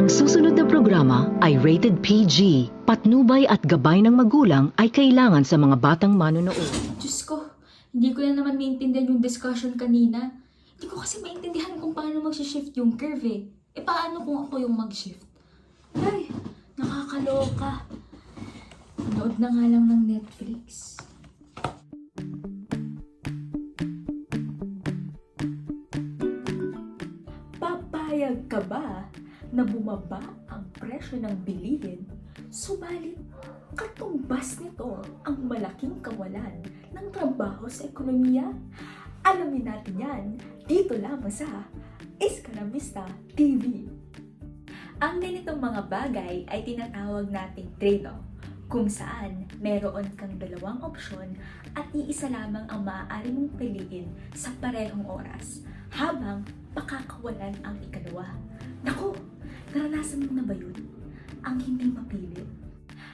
Ang susunod na programa ay rated PG. Patnubay at gabay ng magulang ay kailangan sa mga batang manonood. Diyos ko, hindi ko na naman maintindihan yung discussion kanina. Hindi ko kasi maintindihan kung paano mag-shift yung curve eh. E paano kung ako yung mag-shift? Ay, nakakaloka. Nood na nga lang ng Netflix. Papayag ka ba na bumaba ang presyo ng bilihin, subalit katumbas nito ang malaking kawalan ng trabaho sa ekonomiya? Alamin natin yan dito lamang sa Iskanamista TV. Ang ganitong mga bagay ay tinatawag nating trade-off, kung saan meron kang dalawang opsyon at iisa lamang ang maaari mong piliin sa parehong oras habang pakakawalan ang ikalawa. Naku, naranasan mo na ba yun? Ang hindi mapili.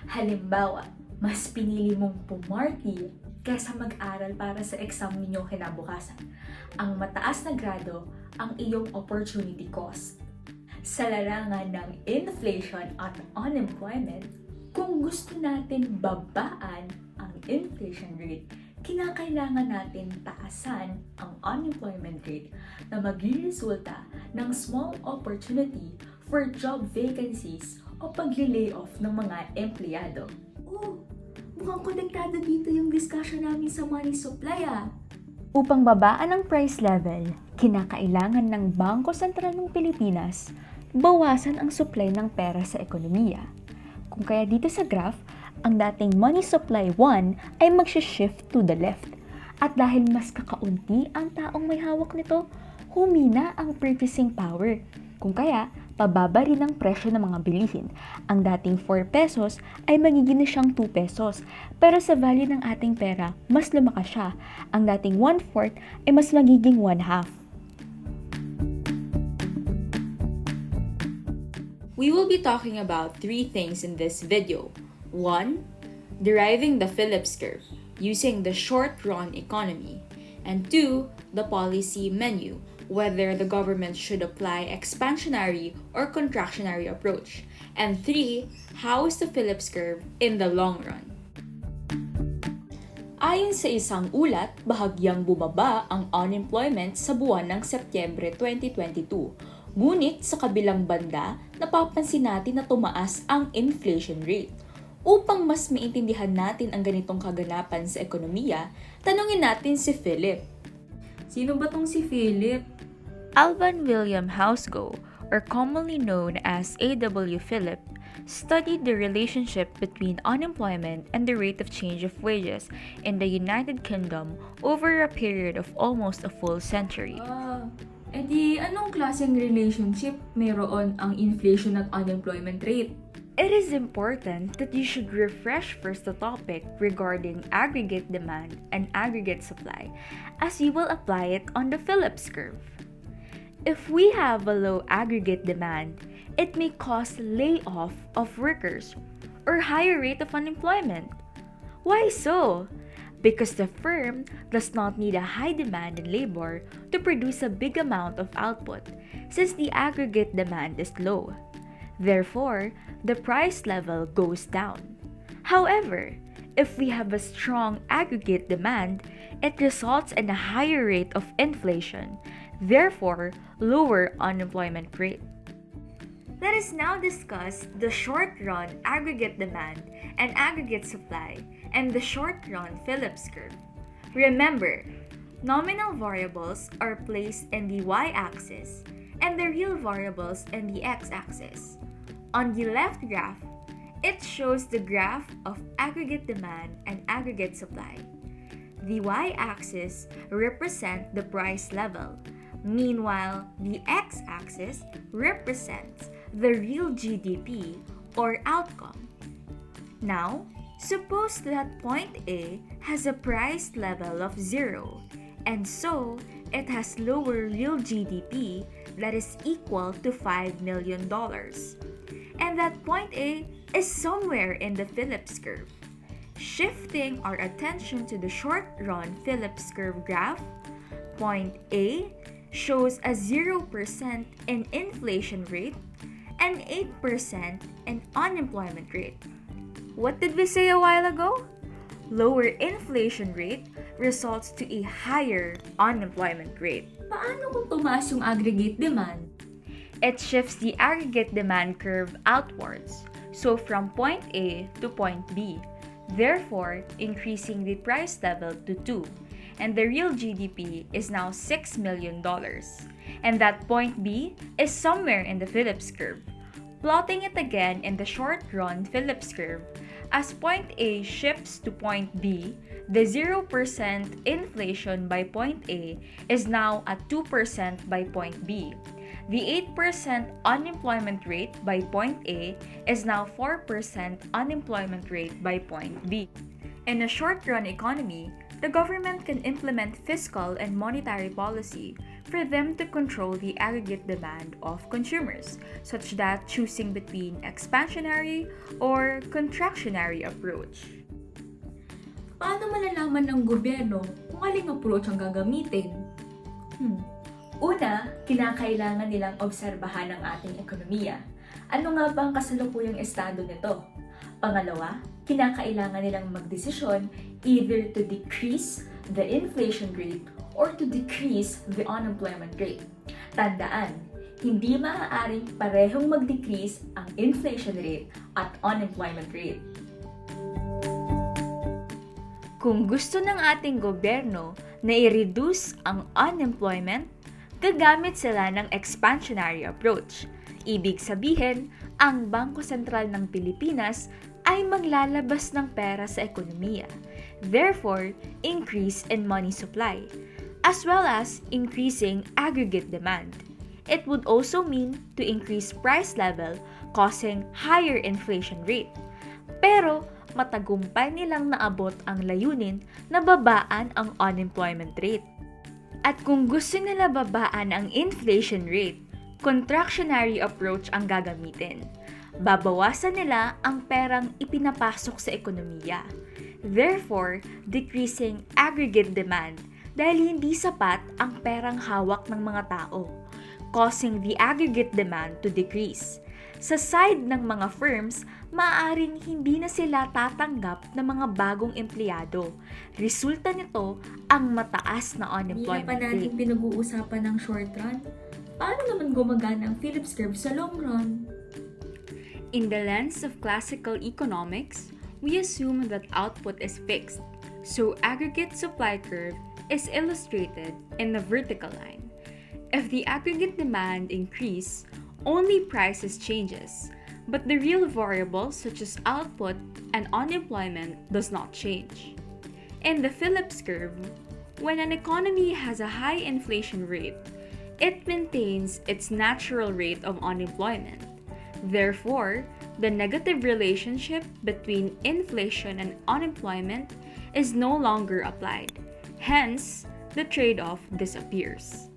Halimbawa, mas pinili mong pumarty kaysa mag-aral para sa exam ninyo kinabukasan. Ang mataas na grado ang iyong opportunity cost. Sa larangan ng inflation at unemployment, kung gusto natin babaan ang inflation rate, kinakailangan natin taasan ang unemployment rate na magre-resulta ng small opportunity for job vacancies o pagli-layoff ng mga empleyado. Oh, mukhang konektado dito yung discussion namin sa money supply ah. Upang babaan ang price level, kinakailangan ng Bangko Sentral ng Pilipinas bawasan ang supply ng pera sa ekonomiya. Kung kaya dito sa graph, ang dating money supply 1 ay mag-shift to the left. At dahil mas kakaunti ang taong may hawak nito, humina ang purchasing power. Kung kaya, pababa rin ang presyo ng mga bilihin. Ang dating 4 pesos ay magiging na siyang 2 pesos. Pero sa value ng ating pera, mas lumakas siya. Ang dating 1/4 ay mas magiging 1/2. We will be talking about 3 things in this video. 1. Deriving the Phillips curve using the short-run economy. And 2. The policy menu, whether the government should apply expansionary or contractionary approach. And 3. How is the Phillips curve in the long run? Ayon sa isang ulat, bahagyang bumaba ang unemployment sa buwan ng Setyembre 2022. Ngunit sa kabilang banda, napapansin natin na tumaas ang inflation rate. Upang mas maintindihan natin ang ganitong kaganapan sa ekonomiya, tanungin natin si Philip. Sino ba tong si Philip? Alban William Housego, or commonly known as A.W. Phillips, studied the relationship between unemployment and the rate of change of wages in the United Kingdom over a period of almost a full century. Edi anong klaseng relationship meron ang inflation at unemployment rate? It is important that you should refresh first the topic regarding aggregate demand and aggregate supply, as you will apply it on the Phillips curve. If we have a low aggregate demand, it may cause layoff of workers or higher rate of unemployment. Why so? Because the firm does not need a high demand in labor to produce a big amount of output, since the aggregate demand is low. Therefore, the price level goes down. However, if we have a strong aggregate demand, it results in a higher rate of inflation, therefore lower unemployment rate. Let us now discuss the short-run aggregate demand and aggregate supply and the short-run Phillips curve. Remember, nominal variables are placed in the y-axis and the real variables in the x-axis. On the left graph, it shows the graph of aggregate demand and aggregate supply. The y-axis represents the price level. Meanwhile, the x-axis represents the real GDP or outcome. Now, suppose that point A has a price level of 0, and so it has lower real GDP that is equal to $5 million. And that point A is somewhere in the Phillips curve. Shifting our attention to the short-run Phillips curve graph, point A shows a 0% in inflation rate and 8% in unemployment rate. What did we say a while ago? Lower inflation rate results to a higher unemployment rate. Paano kung tumaas yung aggregate demand? It shifts the aggregate demand curve outwards, so from point A to point B, therefore increasing the price level to 2, and the real GDP is now $6 million. And that point B is somewhere in the Phillips curve. Plotting it again in the short-run Phillips curve, as point A shifts to point B, the 0% inflation by point A is now at 2% by point B. The 8% unemployment rate by point A is now 4% unemployment rate by point B. In a short-run economy, the government can implement fiscal and monetary policy for them to control the aggregate demand of consumers, such that choosing between expansionary or contractionary approach. Paano malalaman ng gobyerno kung aling approach ang gagamitin? Una, kinakailangan nilang obserbahan ang ating ekonomiya. Ano nga ba ang kasalukuyang estado nito? Pangalawa, kinakailangan nilang magdesisyon either to decrease the inflation rate or to decrease the unemployment rate. Tandaan, hindi maaaring parehong mag-decrease ang inflation rate at unemployment rate. Kung gusto ng ating gobyerno na i-reduce ang unemployment, gagamit sila ng expansionary approach. Ibig sabihin, ang Bangko Sentral ng Pilipinas ay maglalabas ng pera sa ekonomiya. Therefore, increase in money supply, as well as increasing aggregate demand. It would also mean to increase price level, causing higher inflation rate. Pero, matagumpay nilang naabot ang layunin na babaan ang unemployment rate. At kung gusto nila babaan ang inflation rate, contractionary approach ang gagamitin. Babawasan nila ang perang ipinapasok sa ekonomiya, therefore decreasing aggregate demand dahil hindi sapat ang perang hawak ng mga tao, causing the aggregate demand to decrease. Sa side ng mga firms, maaaring hindi na sila tatanggap ng mga bagong empleyado. Resulta nito ang mataas na unemployment Hindi na pa natin rate. pinag-uusapan ng short run. Paano naman gumagana ang Phillips curve sa long run? In the lens of classical economics, we assume that output is fixed, so aggregate supply curve is illustrated in the vertical line. If the aggregate demand increase, only prices changes, but the real variables such as output and unemployment does not change. In the Phillips curve, when an economy has a high inflation rate, it maintains its natural rate of unemployment. Therefore, the negative relationship between inflation and unemployment is no longer applied. Hence, the trade-off disappears.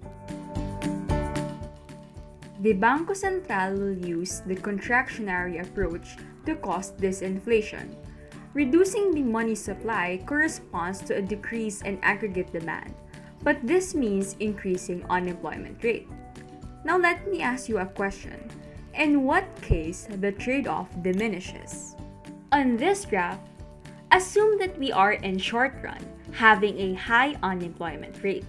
The Bangko Sentral will use the contractionary approach to cause this inflation. Reducing the money supply corresponds to a decrease in aggregate demand, but this means increasing unemployment rate. Now let me ask you a question. In what case the trade-off diminishes? On this graph, assume that we are in short run, having a high unemployment rate.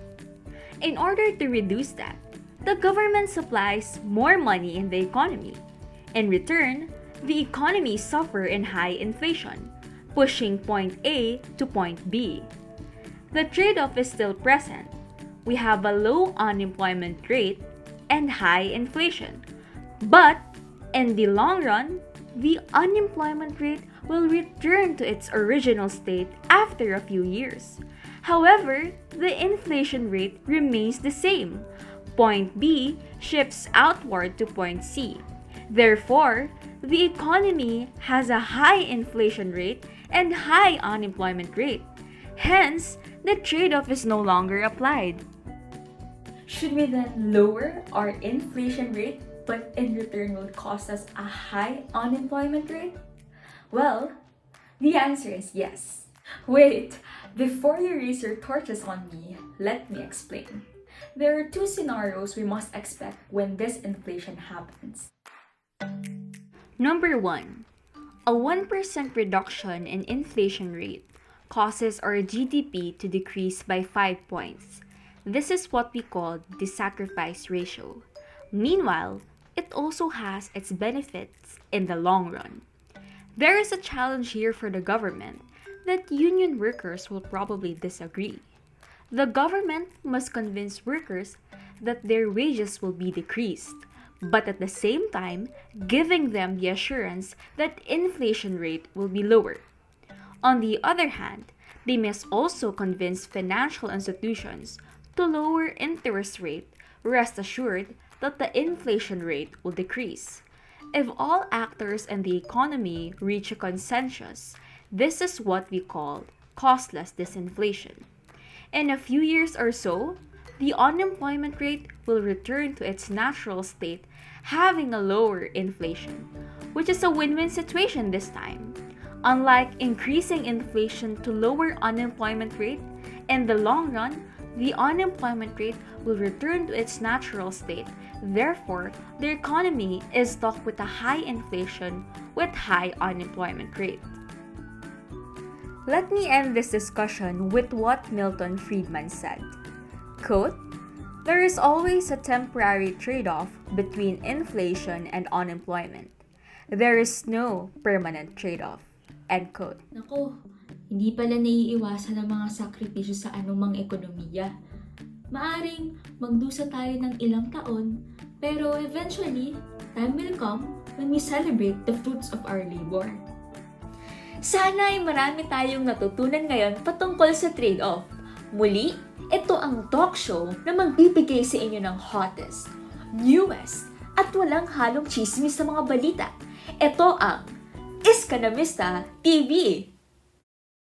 In order to reduce that, the government supplies more money in the economy. In return, the economy suffers in high inflation, pushing point A to point B. The trade-off is still present. We have a low unemployment rate and high inflation. But in the long run, the unemployment rate will return to its original state after a few years. However, the inflation rate remains the same. Point B shifts outward to point C. Therefore, the economy has a high inflation rate and high unemployment rate. Hence, the trade-off is no longer applied. Should we then lower our inflation rate but in return will cost us a high unemployment rate? Well, the answer is yes. Wait, before you raise your torches on me, let me explain. There are two scenarios we must expect when this inflation happens. Number 1. A 1% reduction in inflation rate causes our GDP to decrease by 5 points. This is what we call the sacrifice ratio. Meanwhile, it also has its benefits in the long run. There is a challenge here for the government that union workers will probably disagree. The government must convince workers that their wages will be decreased, but at the same time, giving them the assurance that inflation rate will be lower. On the other hand, they must also convince financial institutions to lower interest rate, rest assured that the inflation rate will decrease. If all actors in the economy reach a consensus, this is what we call costless disinflation. In a few years or so, the unemployment rate will return to its natural state, having a lower inflation, which is a win-win situation this time. Unlike increasing inflation to lower unemployment rate, in the long run, the unemployment rate will return to its natural state. Therefore, the economy is stuck with a high inflation with high unemployment rate. Let me end this discussion with what Milton Friedman said. Quote, "There is always a temporary trade-off between inflation and unemployment. There is no permanent trade-off." End quote. Nako, hindi pala naiiwasan ang mga sakripisyo sa anumang ekonomiya. Maaring magdusa tayo ng ilang taon, pero eventually, time will come when we celebrate the fruits of our labor. Sana ay marami tayong natutunan ngayon patungkol sa trade-off. Muli, ito ang talk show na magbibigay sa inyo ng hottest, newest, at walang halong chismis sa mga balita. Ito ang Iskanamista TV!